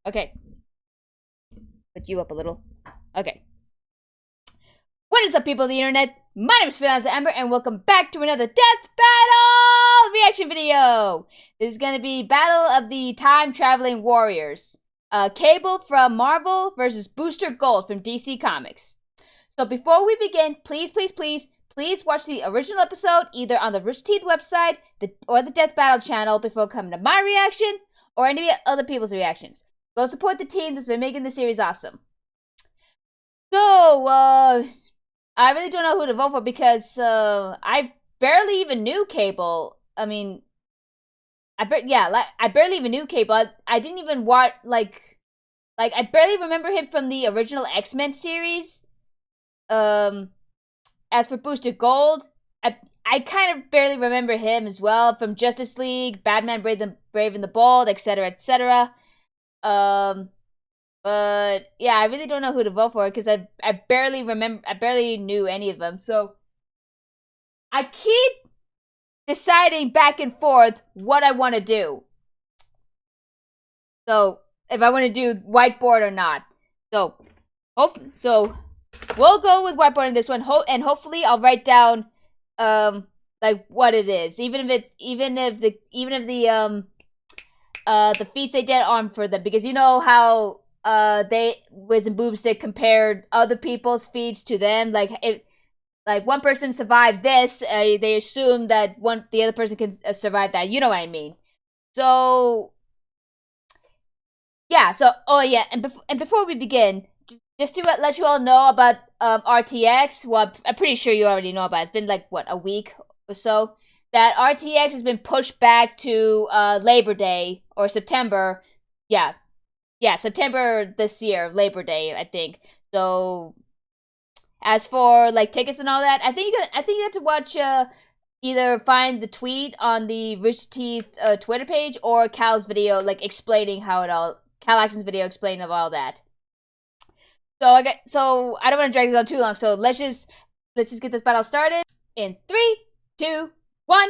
Okay. Put you up a little. Okay. What is up, people of the internet? My name is Freelancer Ember, and welcome back to another Death Battle reaction video! This is gonna be Battle of the Time-Traveling Warriors. Cable from Marvel versus Booster Gold from DC Comics. So before we begin, please watch the original episode either on the Rooster Teeth website or the Death Battle channel before coming to my reaction or any other people's reactions. Go support the team that's been making the series awesome. So, I really don't know who to vote for because I barely even knew Cable. I mean, I barely even knew Cable. I didn't even watch I barely remember him from the original X-Men series. As for Booster Gold, I kind of barely remember him as well from Justice League, Batman Brave and the Bold, etc., etc. But yeah, I really don't know who to vote for because I barely knew any of them. So I keep deciding back and forth what I want to do. So if I want to do whiteboard or not. So we'll go with whiteboard in this one. And hopefully I'll write down like what it is, even if the feats they did on for them, because you know how Wiz and Boomstick compared other people's feats to them. Like one person survived this, they assume that the other person can survive that. You know what I mean? So yeah. So and before we begin, just to let you all know about RTX. Well, I'm pretty sure you already know about it. It's been like what, a week or so that RTX has been pushed back to Labor Day or September. Yeah, September this year, Labor Day, I think. So, as for like tickets and all that, I think you have to watch either find the tweet on the Rooster Teeth Twitter page or Cal's video, like explaining how it all, Cal Action's video explaining of all that. So I don't want to drag this on too long. So let's just get this battle started in 3, 2, 1.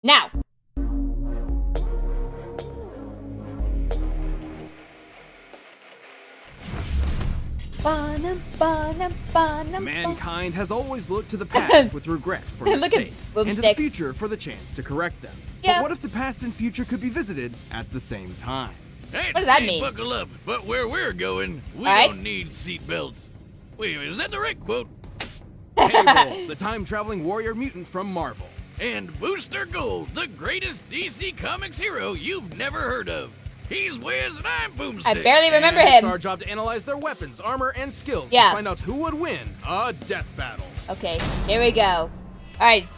Now. Mankind has always looked to the past with regret for mistakes, and to the future for the chance to correct them. Yeah. But what if the past and future could be visited at the same time? What does that mean? Buckle up, but where we're going, we don't need seatbelts. Wait, is that the right quote? Cable, the time-traveling warrior mutant from Marvel. And Booster Gold, the greatest DC Comics hero you've never heard of. He's Wiz and I'm Boomstick. I barely remember and him. It's our job to analyze their weapons, armor, and skills to find out who would win a death battle. Okay, here we go. Alright.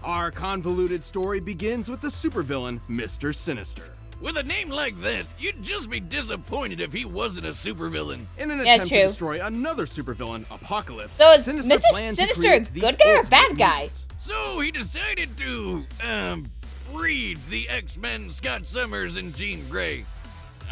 Our convoluted story begins with the supervillain, Mr. Sinister. With a name like that, you'd just be disappointed if he wasn't a supervillain. In an attempt to destroy another supervillain, Apocalypse, so is Sinister Mr. Sinister a good guy or bad guy? Mutant. So he decided to, breed the X-Men Scott Summers and Jean Grey.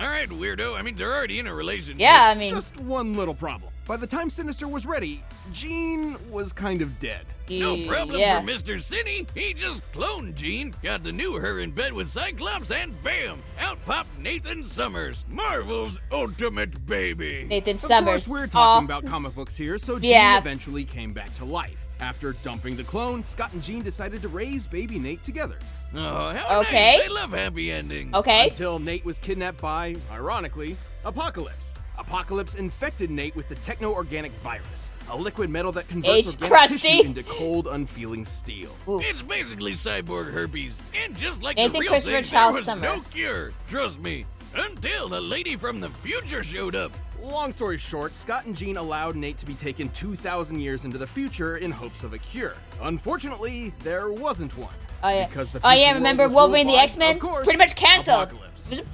Alright, weirdo, I mean, they're already in a relationship. Yeah, I mean... Just one little problem. By the time Sinister was ready, Jean was kind of dead. No problem for Mr. Cinny. He just cloned Jean, got the new her in bed with Cyclops, and bam! Out popped Nathan Summers, Marvel's ultimate baby. Nathan Summers. Of course, we're talking about comic books here, so Jean eventually came back to life. After dumping the clone, Scott and Jean decided to raise baby Nate together. Oh, how nice. I love happy endings. Okay. Until Nate was kidnapped by, ironically, Apocalypse. Apocalypse infected Nate with the techno-organic virus, a liquid metal that converts organic tissue into cold, unfeeling steel. Ooh. It's basically cyborg herpes, and just like Nathan the real Christopher thing, Charles there was Summer. no cure. Trust me. Until the lady from the future showed up. Long story short, Scott and Jean allowed Nate to be taken 2,000 years into the future in hopes of a cure. Unfortunately, there wasn't one. Oh yeah. Because the Remember Wolverine the X-Men? Pretty much canceled.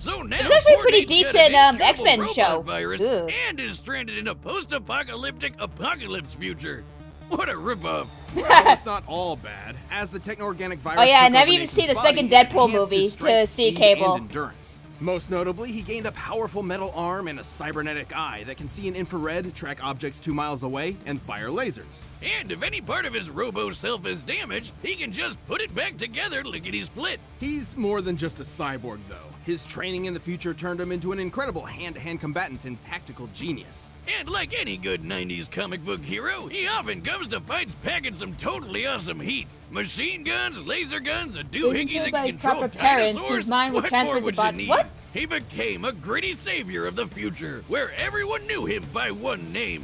So now it was actually a pretty decent X-Men show. Virus and is stranded in a post-apocalyptic apocalypse future. What a ripoff. Well, it's not all bad. As the techno-organic virus I never even seen the second Deadpool movie to see Cable. Endurance. Most notably, he gained a powerful metal arm and a cybernetic eye that can see in infrared, track objects 2 miles away, and fire lasers. And if any part of his robo-self is damaged, he can just put it back together lickety-split. He's more than just a cyborg, though. His training in the future turned him into an incredible hand-to-hand combatant and tactical genius. And like any good 90s comic book hero, he often comes to fights packing some totally awesome heat. Machine guns, laser guns, a doohickey that can control dinosaurs. Whose mind what would more would you need? What? He became a gritty savior of the future, where everyone knew him by one name,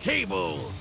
Cable.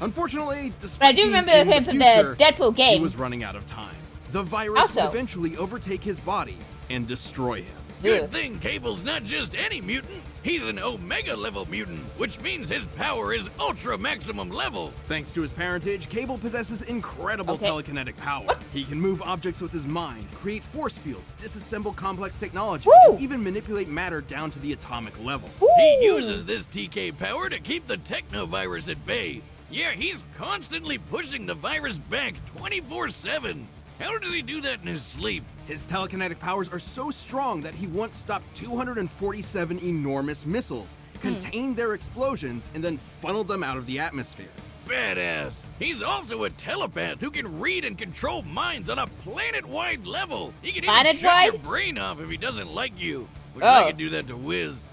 Unfortunately, despite But I do remember him from the Deadpool game. He was running out of time. The virus would eventually overtake his body and destroy him. Good thing Cable's not just any mutant. He's an Omega level mutant, which means his power is ultra maximum level. Thanks to his parentage, Cable possesses incredible telekinetic power. He can move objects with his mind, create force fields, disassemble complex technology, and even manipulate matter down to the atomic level. He uses this TK power to keep the technovirus at bay. Yeah, he's constantly pushing the virus back 24/7. How does he do that in his sleep? His telekinetic powers are so strong that he once stopped 247 enormous missiles, contained their explosions, and then funneled them out of the atmosphere. Badass. He's also a telepath who can read and control minds on a planet-wide level. He can even shut your brain off if he doesn't like you. Which I can do that to Wiz.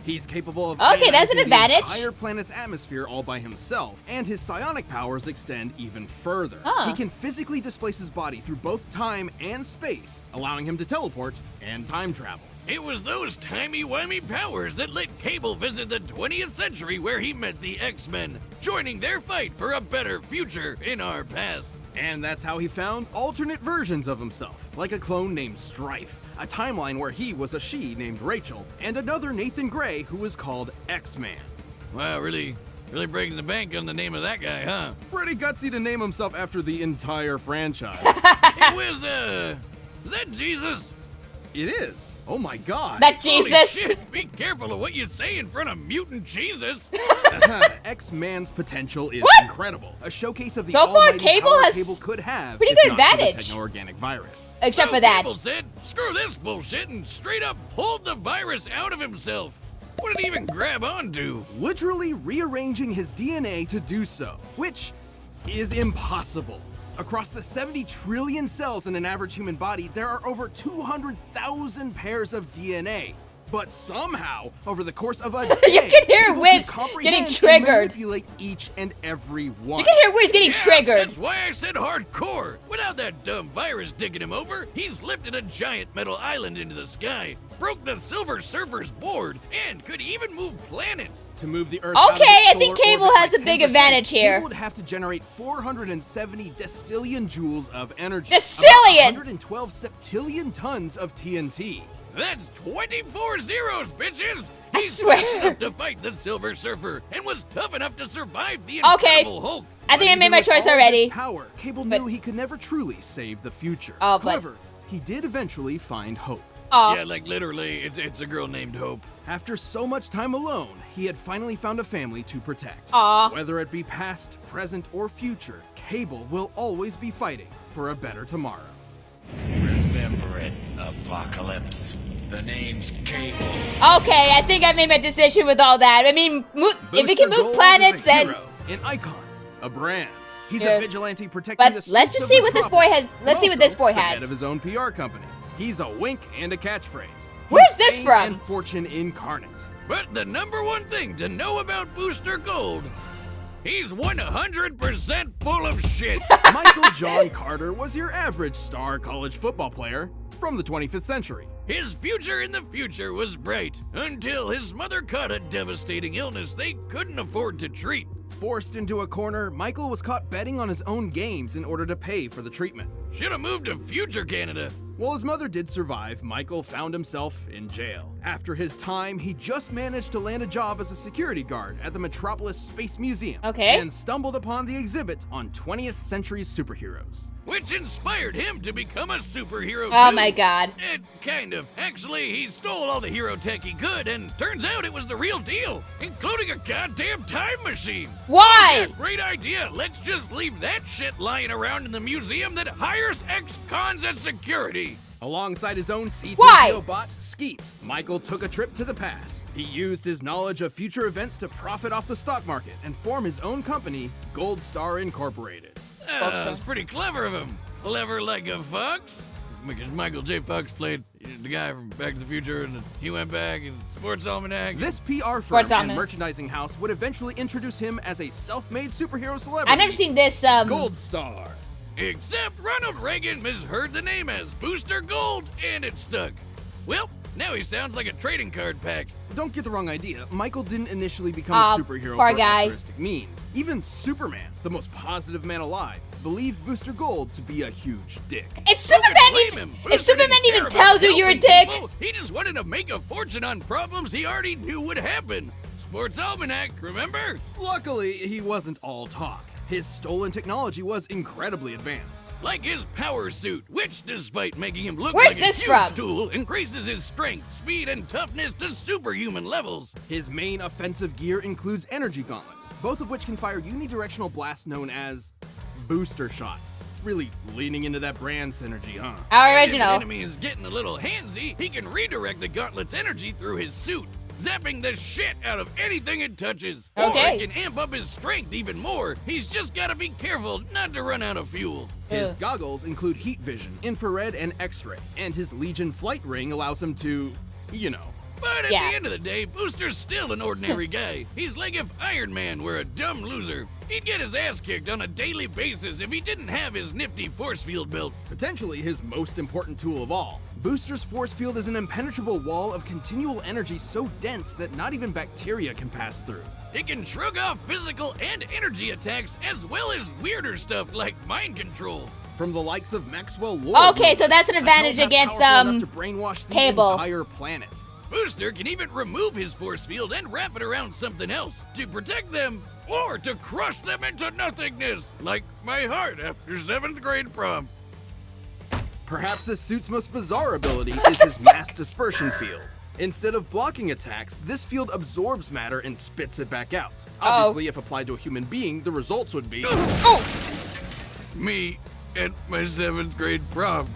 He's capable of that's an advantage. The entire planet's atmosphere all by himself, and his psionic powers extend even further. He can physically displace his body through both time and space, allowing him to teleport and time travel. It was those timey-wimey powers that let Cable visit the 20th century where he met the X-Men, joining their fight for a better future in our past. And that's how he found alternate versions of himself, like a clone named Strife, a timeline where he was a she named Rachel, and another Nathan Gray who was called X-Man. Wow, really breaking the bank on the name of that guy, huh? Pretty gutsy to name himself after the entire franchise. It was, is that Jesus? It is. Oh my god. That Jesus. Holy shit, be careful of what you say in front of mutant Jesus. X-Man's potential is incredible. A showcase of the so far, Cable could have pretty good advantage. The techno-organic virus. Except for that. Cable said, screw this bullshit, and straight up pulled the virus out of himself. What did he even grab onto? Literally rearranging his DNA to do so, which is impossible. Across the 70 trillion cells in an average human body, there are over 200,000 pairs of DNA. But somehow, over the course of a day, you can hear Wiz getting triggered. Manipulate each and every one. You can hear Wiz getting triggered. That's why I said hardcore. Without that dumb virus digging him over, he's lifted a giant metal island into the sky, broke the Silver Surfer's board, and could even move planets. To move the Earth I think Cable has a big advantage here. Cable would have to generate 470 decillion joules of energy. Decillion! 112 septillion tons of TNT. That's 24 zeros, bitches! I He's swear. tough enough to fight the Silver Surfer and was tough enough to survive the Incredible Hulk. I think I made my choice already. Power, Cable knew he could never truly save the future. However, he did eventually find hope. Yeah, like literally, it's a girl named Hope. After so much time alone, he had finally found a family to protect. Whether it be past, present, or future, Cable will always be fighting for a better tomorrow. Remember it, Apocalypse. The name's Cable. Okay, I think I made my decision with all that. I mean, if we can move planets, then an icon, a brand. He's a vigilante protecting the streets. But let's just see what this boy has. Let's see what this boy has. Head of his own PR company. He's a wink and a catchphrase. Where's this from? And fortune incarnate. But the number one thing to know about Booster Gold, he's 100% full of shit. Michael John Carter was your average star college football player from the 25th century. His future in the future was bright until his mother caught a devastating illness they couldn't afford to treat. Forced into a corner, Michael was caught betting on his own games in order to pay for the treatment. Should have moved to future Canada. While his mother did survive, Michael found himself in jail. After his time, he just managed to land a job as a security guard at the Metropolis Space Museum. Okay. And stumbled upon the exhibit on 20th century superheroes. Which inspired him to become a superhero too. Oh my god. Kind of. Actually, he stole all the hero tech he could, and turns out it was the real deal, including a goddamn time machine. Why? Yeah, great idea. Let's just leave that shit lying around in the museum that hires ex-cons as security. Alongside his own Why? C-3PO bot, Skeet, Michael took a trip to the past. He used his knowledge of future events to profit off the stock market and form his own company, Gold Star Incorporated. That's pretty clever of him. Clever like a fox? Because Michael J. Fox played the guy from Back to the Future, and he went back, and Sports Almanac. This PR firm Sports and Almanac. merchandising house would eventually introduce him as a self-made superhero celebrity. I've never seen this, Gold Star. Except Ronald Reagan misheard the name as Booster Gold, and it stuck. Well, now he sounds like a trading card pack. Don't get the wrong idea. Michael didn't initially become a superhero poor for guy. altruistic means. Even Superman, the most positive man alive, believed Booster Gold to be a huge dick. If Superman even tells you you're a dick. People, he just wanted to make a fortune on problems he already knew would happen. Sports Almanac, remember? Luckily, he wasn't all talk. His stolen technology was incredibly advanced. Like his power suit, which, despite making him look Where's like this a huge from? tool, increases his strength, speed, and toughness to superhuman levels. His main offensive gear includes energy gauntlets, both of which can fire unidirectional blasts known as booster shots. Really leaning into that brand synergy, huh? Our And if original. an enemy is getting a little handsy, he can redirect the gauntlet's energy through his suit, zapping the shit out of anything it touches. Okay. Or it can amp up his strength even more. He's just gotta be careful not to run out of fuel. His goggles include heat vision, infrared, and X-ray, and his Legion flight ring allows him to, you know. But at Yeah. the end of the day, Booster's still an ordinary guy. He's like if Iron Man were a dumb loser. He'd get his ass kicked on a daily basis if he didn't have his nifty force field built. Potentially his most important tool of all. Booster's force field is an impenetrable wall of continual energy so dense that not even bacteria can pass through. It can shrug off physical and energy attacks as well as weirder stuff like mind control. From the likes of Maxwell Lord. Okay, so that's an advantage a against, powerful enough to brainwash the Cable. entire planet. Booster can even remove his force field and wrap it around something else to protect them or to crush them into nothingness, like my heart after 7th grade prom. Perhaps this suit's most bizarre ability is his mass dispersion field. Instead of blocking attacks, this field absorbs matter and spits it back out. Obviously, if applied to a human being, the results would be... Me at my 7th grade prom.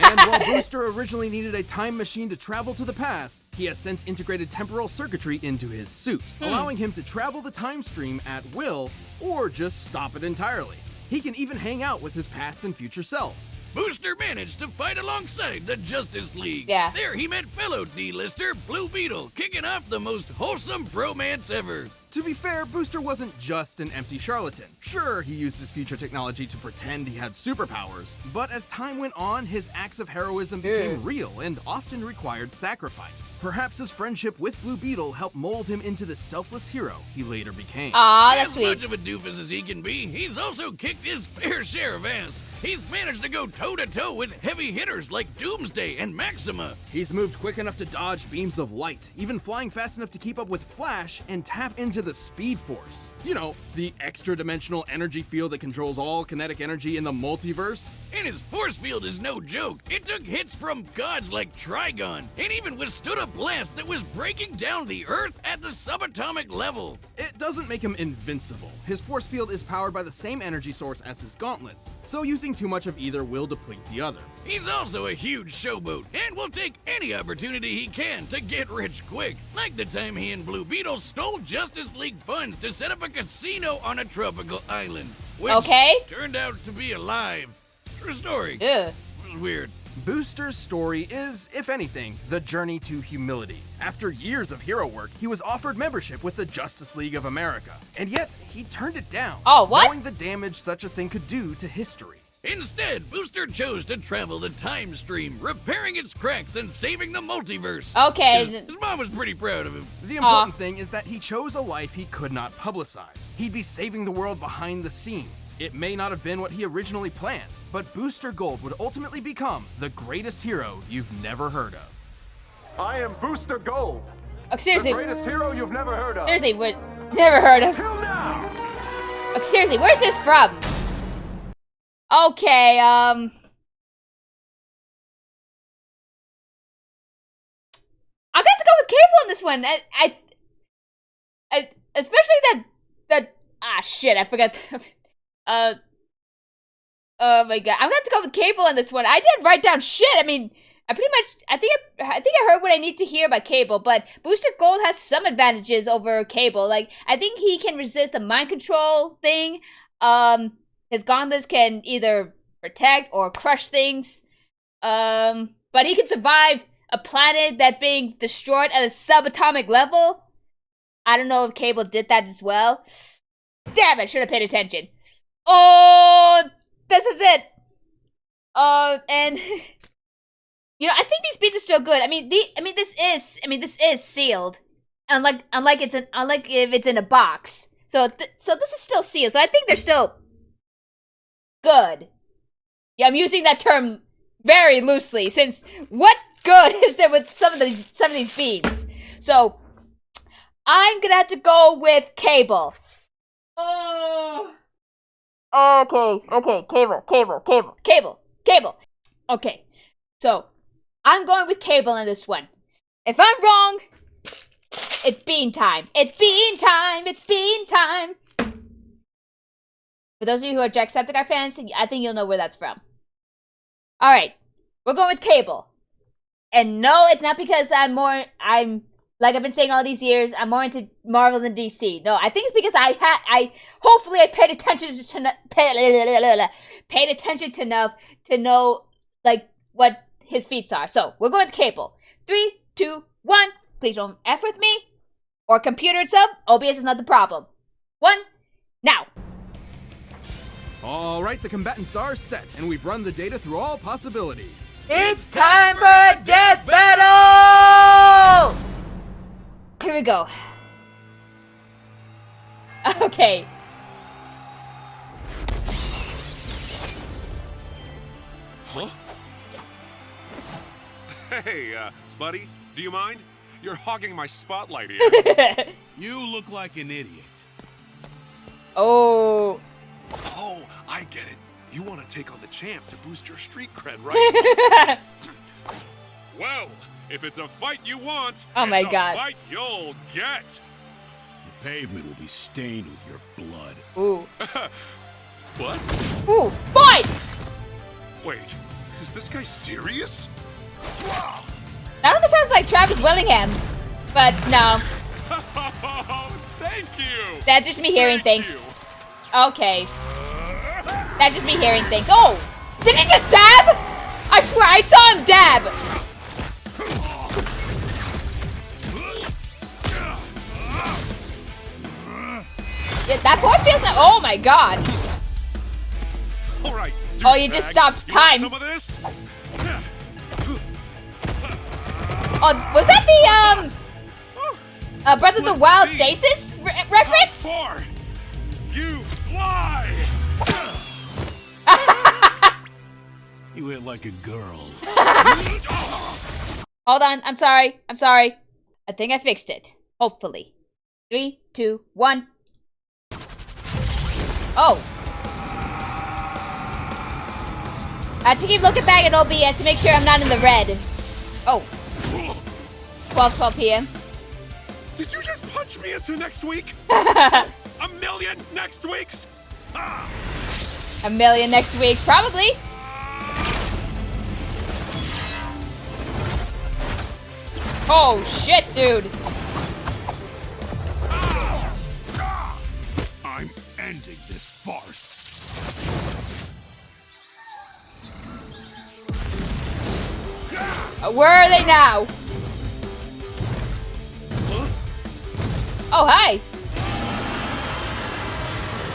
And while Booster originally needed a time machine to travel to the past, he has since integrated temporal circuitry into his suit, allowing him to travel the time stream at will, or just stop it entirely. He can even hang out with his past and future selves. Booster managed to fight alongside the Justice League. Yeah. There he met fellow D-lister Blue Beetle, kicking off the most wholesome bromance ever. To be fair, Booster wasn't just an empty charlatan. Sure, he used his future technology to pretend he had superpowers, but as time went on, his acts of heroism became real and often required sacrifice. Perhaps his friendship with Blue Beetle helped mold him into the selfless hero he later became. Aw, that's As sweet. much of a doofus as he can be, he's also kicked his fair share of ass. He's managed to go toe-to-toe with heavy hitters like Doomsday and Maxima. He's moved quick enough to dodge beams of light, even flying fast enough to keep up with Flash and tap into the Speed Force. You know, the extra-dimensional energy field that controls all kinetic energy in the multiverse. And his force field is no joke. It took hits from gods like Trigon, and even withstood a blast that was breaking down the Earth at the subatomic level. It doesn't make him invincible. His force field is powered by the same energy source as his gauntlets, so using too much of either will deplete the other. He's also a huge showboat, and will take any opportunity he can to get rich quick. Like the time he and Blue Beetle stole Justice League funds to set up a casino on a tropical island. Which Okay. turned out to be alive. True story. Ugh. It was weird. Booster's story is, if anything, the journey to humility. After years of hero work, he was offered membership with the Justice League of America, and yet he turned it down, Oh, what? knowing the damage such a thing could do to history. Instead, Booster chose to travel the time stream, repairing its cracks and saving the multiverse. Okay. His mom was pretty proud of him. The important thing is that he chose a life he could not publicize. He'd be saving the world behind the scenes. means it may not have been what he originally planned, but Booster Gold would ultimately become the greatest hero you've never heard of. I am Booster Gold. Oh, seriously. The greatest hero you've never heard of. Seriously, what? Never heard of. Till now. Oh, seriously, where's this from? Okay, I'm gonna have to go with Cable on this one. I especially that shit, I forgot. Oh my god, I'm gonna have to go with Cable on this one. I didn't write down shit. I mean, I think I heard what I need to hear about Cable, but Booster Gold has some advantages over Cable. Like, I think he can resist the mind control thing. His gauntlets can either protect or crush things. But he can survive a planet that's being destroyed at a subatomic level. I don't know if Cable did that as well. Damn it, should have paid attention. Oh, this is it. And you know, I think these beats are still good. I mean, this is sealed. Unlike if it's in a box. So this is still sealed. So I think they're still good. Yeah, I'm using that term very loosely, since what good is there with some of these beats? So I'm gonna have to go with Cable. Oh. Okay. Cable. Okay. So I'm going with Cable in this one. If I'm wrong, it's bean time. It's bean time. For those of you who are Jacksepticeye fans, I think you'll know where that's from. Alright, we're going with Cable. And no, it's not because I'm like I've been saying all these years, I'm more into Marvel than DC. No, I think it's because hopefully I paid attention enough to know, like, what his feats are. So, we're going with Cable. 3, 2, 1. Please don't F with me. Or computer itself. OBS is not the problem. 1, now. All right, the combatants are set, and we've run the data through all possibilities. It's time for a death battle! Here we go. Okay. Huh? Hey, buddy, do you mind? You're hogging my spotlight here. You look like an idiot. Oh. Oh, I get it. You want to take on the champ to boost your street cred, right? Well, if it's a fight you want, oh my it's God. a fight you'll get. The pavement will be stained with your blood. Ooh. What? Ooh, fight! Wait, is this guy serious? That almost sounds like Travis Willingham, but no. Thank you. That's just me hearing Thank things. you. Okay. That's just me hearing things. Oh! Did he just dab? I swear, I saw him dab! Yeah, that point feels like... Oh my god! All right, Oh, you just stopped you want time. some of this? Oh, was that the, Breath of the Let's Wild see. stasis reference? How far you fly? You hit like a girl. Hold on, I'm sorry. I think I fixed it. Hopefully. 3, 2, 1. Oh. I have to keep looking back at OBS to make sure I'm not in the red. Oh. 12 p.m. Did you just punch me into next week? A million next weeks? A million next week, probably. Oh shit, dude. I'm ending this farce. Where are they now? Oh, hi.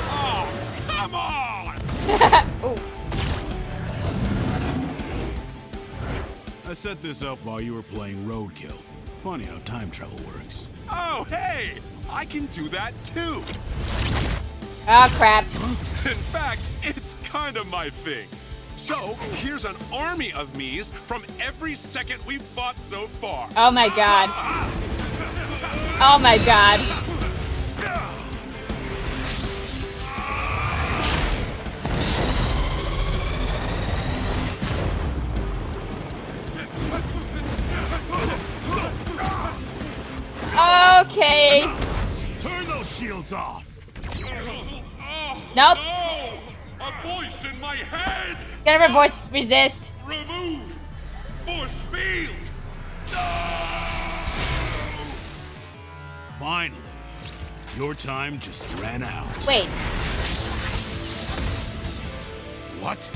Oh, come on! Ooh. I set this up while you were playing Roadkill. Funny how time travel works. Oh, hey! I can do that too! Oh, crap. In fact, it's kind of my thing. So, here's an army of me's from every second we've fought so far. Oh my god. Oh my god. Okay. Turn those shields off. Nope. No! A voice in my head! Get over voice resist. Remove! Force field! No! Finally, your time just ran out. Wait. What?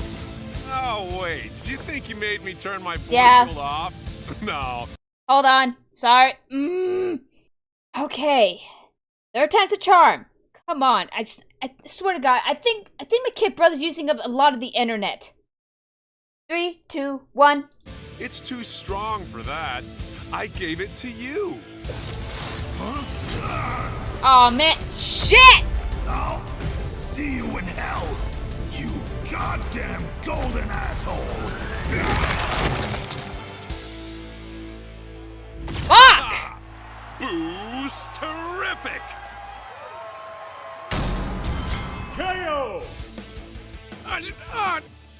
Oh, wait. Did you think you made me turn my force Yeah. field off? No. Hold on. Sorry. Okay. Third time's a charm. Come on. I swear to God, I think my kid brother's using up a lot of the internet. 3, 2, 1. It's too strong for that. I gave it to you. Oh man, shit! I'll see you in hell, you goddamn golden asshole. Fuck! Boost terrific! KO!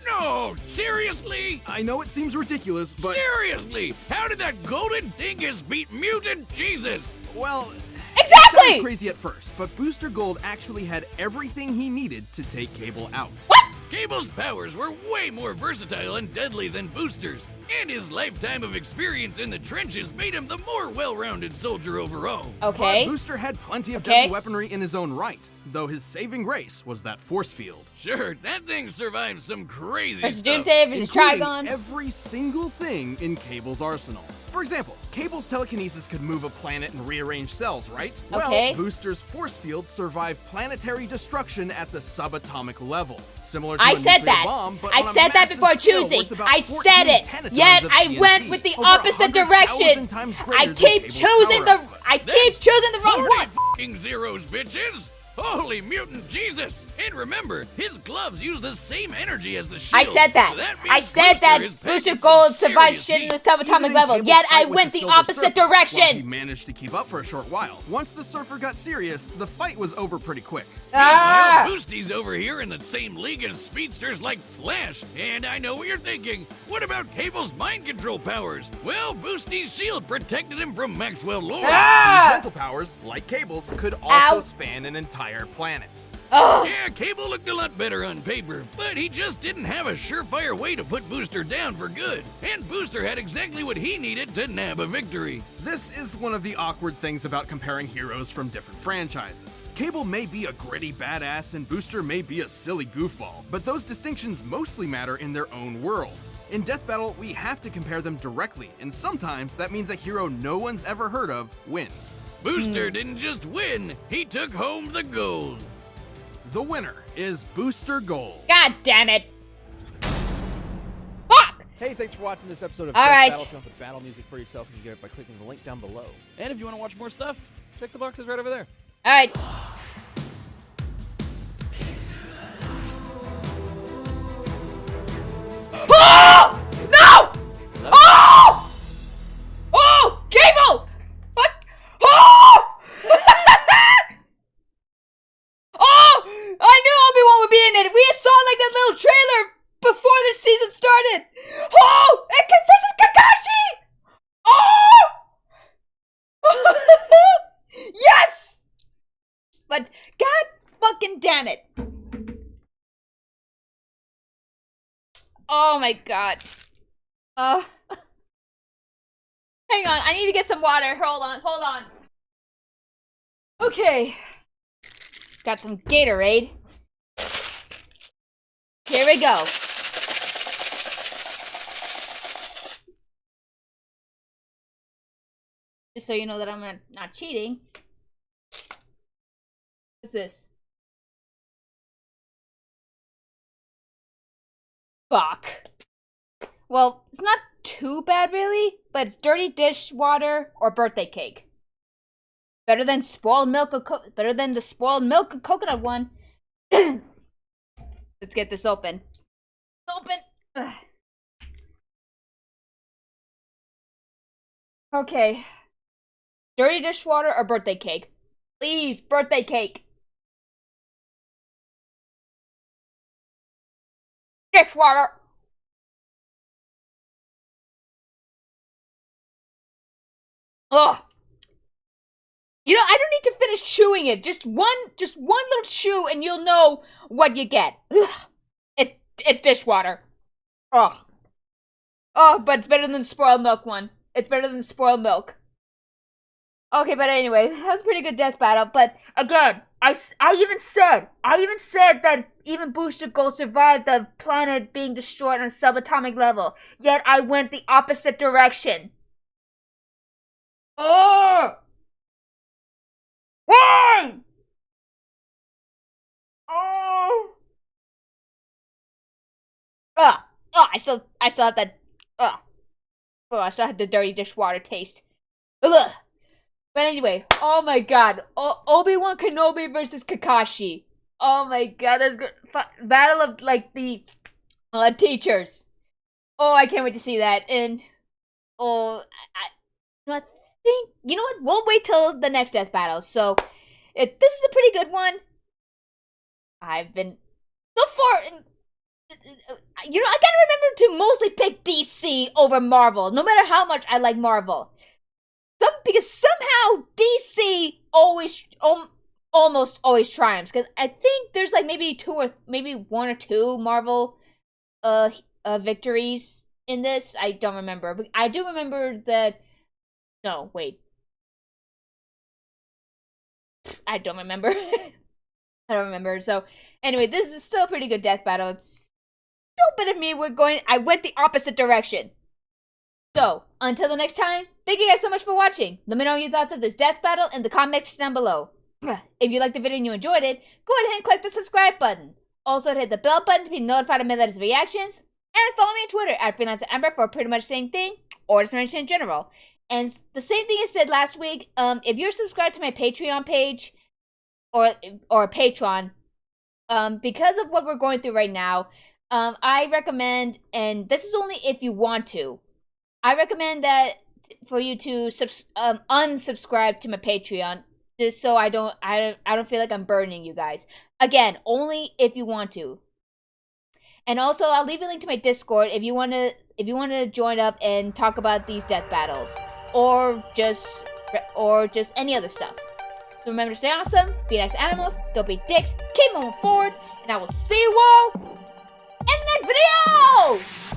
No! Seriously? I know it seems ridiculous, but Seriously? How did that golden dingus beat mutant Jesus? well, Exactly! sounds crazy at first, but Booster Gold actually had everything he needed to take Cable out. What? Cable's powers were way more versatile and deadly than Booster's, and his lifetime of experience in the trenches made him the more well-rounded soldier overall. Okay. But Booster had plenty of Okay. deadly weaponry in his own right, though his saving grace was that force field. Sure, that thing survived some crazy Versus stuff. Doomsday versus Including Trigon. every single thing in Cable's arsenal. For example, Cable's telekinesis could move a planet and rearrange cells, right? Okay. Well, Booster's force field survived planetary destruction at the subatomic level. Similar to I a said nuclear that. bomb, but I on a said that massive before scale choosing. worth about I 14 said it. tenatons Yet of I TNT, went with the over opposite 100,000 direction. times I greater than keep Cable's choosing power the. output. I keep choosing the wrong 40 one. f***ing zeros, bitches! Holy mutant Jesus! And remember, his gloves use the same energy as the shield. I said that. so means I said that is Booster packing Gold some survived serious shit in the heat. subatomic Even in level. Cable's Yet I fight with went the Silver opposite Surfer, while he direction. managed to keep up for a short while. Once the Surfer got serious, the fight was over pretty quick. Ah! Meanwhile, Boosty's over here in the same league as speedsters like Flash. And I know what you're thinking. What about Cable's mind control powers? Well, Boosty's shield protected him from Maxwell Lord. Ah! These mental powers, like Cable's, could also Ow. span an entire planet. Oh. Yeah, Cable looked a lot better on paper, but he just didn't have a surefire way to put Booster down for good. And Booster had exactly what he needed to nab a victory. This is one of the awkward things about comparing heroes from different franchises. Cable may be a gritty badass and Booster may be a silly goofball, but those distinctions mostly matter in their own worlds. In Death Battle, we have to compare them directly, and sometimes that means a hero no one's ever heard of wins. Booster didn't just win, he took home the gold. The winner is Booster Gold. God damn it. Fuck! Hey, thanks for watching this episode of All Death right. Battle. Come for battle music for yourself. You can get it by clicking the link down below. And if you want to watch more stuff, check the boxes right over there. Alright. Oh! No! Oh! Oh! Cable! Fuck! Oh! Oh! I knew Obi-Wan would be in it. We saw like that little trailer before the season started. Oh! It versus Kakashi! Oh! Yes! But God fucking damn it. Oh my god. Hang on, I need to get some water. Hold on. Okay. Got some Gatorade. Here we go. Just so you know that I'm not cheating. What's this? Fuck. Well, it's not too bad really, but it's dirty dishwater or birthday cake. Better than the spoiled milk and coconut one. Let's get this open. Open. Ugh. Okay. Dirty dishwater or birthday cake? Please, birthday cake. Dishwater. Ugh. You know, I don't need to finish chewing it. Just one little chew and you'll know what you get. Ugh. It's dishwater. Ugh. Oh, but it's better than the spoiled milk one. It's better than spoiled milk. Okay, but anyway, that was a pretty good death battle. But again, I even said that even Booster Gold survived the planet being destroyed on a subatomic level. Yet I went the opposite direction. Oh! Why? Oh! I still have that. I still had the dirty dishwater taste. Ugh. But anyway, oh my god, Obi-Wan Kenobi versus Kakashi. Oh my god, that's good. Battle of like the teachers. Oh, I can't wait to see that. And I think you know what? We'll wait till the next death battle. So, this is a pretty good one. I've been so far. You know, I gotta remember to mostly pick DC over Marvel, no matter how much I like Marvel. Because somehow DC almost always triumphs. Because I think there's like maybe one or two Marvel victories in this. I don't remember, but I do remember that. No, wait. I don't remember. I don't remember. So anyway, this is still a pretty good death battle. It's stupid of me. I went the opposite direction. So, until the next time, thank you guys so much for watching. Let me know your thoughts of this death battle in the comments down below. If you liked the video and you enjoyed it, go ahead and click the subscribe button. Also, hit the bell button to be notified of my latest reactions. And follow me on Twitter at FreelancerAmber for pretty much the same thing, or just mention in general. And the same thing I said last week, if you're subscribed to my Patreon page, or Patreon, because of what we're going through right now, I recommend, and this is only if you want to, I recommend that for you to unsubscribe to my Patreon, just so I don't feel like I'm burdening you guys. Again, only if you want to. And also, I'll leave a link to my Discord if you want to join up and talk about these death battles, or just any other stuff. So remember to stay awesome, be nice animals, don't be dicks, keep moving forward, and I will see you all in the next video.